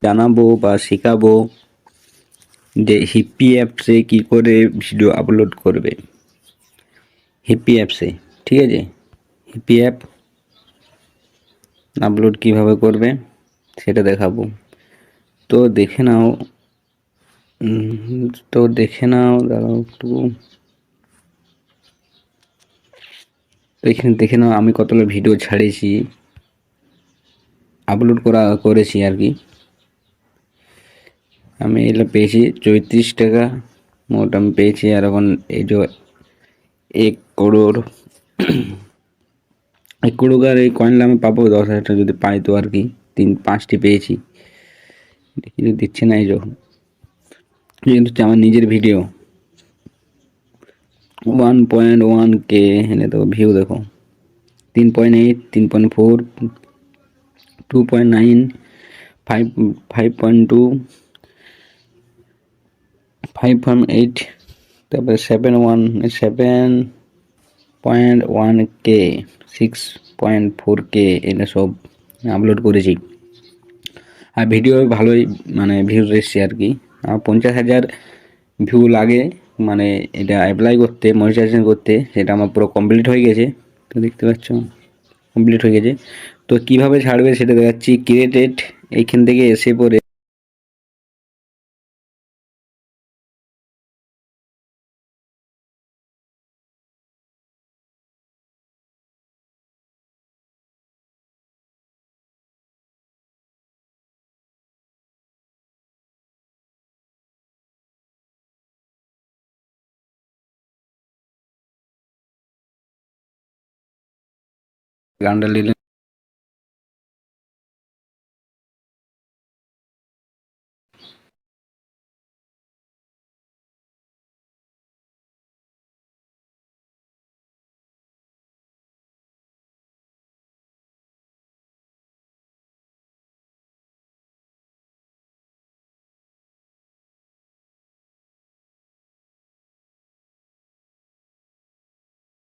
জানাবো বা শেখাবো যে হিপ্পি অ্যাপসে কী করে ভিডিও আপলোড করবে। হিপ্পি অ্যাপসে, ঠিক আছে, হিপ্পি অ্যাপ আপলোড কিভাবে করবে সেটা দেখাবো। তো দেখে নাও, দাঁড়াও একটু। তো এখানে দেখে নাও আমি কতগুলো ভিডিও ছাড়িয়েছি, আপলোড করেছি আর কি। আমি এগুলো পেয়েছি 34 টাকা মোট আমি পেয়েছি। আর এখন এই যে 1 করোড় 1 করোড় এই কয়েন আমি পাবো 10,000 টাকা যদি পাই তো আর কি। 5টি পেয়েছি, কিন্তু দিচ্ছে না এই যখন, কিন্তু হচ্ছে আমার নিজের ভিডিও 1.1K এনে দেখো ভিউ, দেখো 3.8, 3.4, 2.9, 5.2, 5.8, তারপরে 7.1K, 6.4K এটা সব আপলোড করেছি। আর ভিডিও ভালোই মানে ভিউজ এসছে আর কি। আর 50,000 ভিউ লাগে মানে এটা অ্যাপ্লাই করতে, মনিটাইজেশন করতে। সেটা আমার পুরো কমপ্লিট হয়ে গেছে, তো দেখতে পাচ্ছ কমপ্লিট হয়ে গেছে। তো কিভাবে ছাড়বে সেটা দেখাচ্ছি। ক্রিয়েটেড এইখান থেকে এসে পরে গানটা নিলে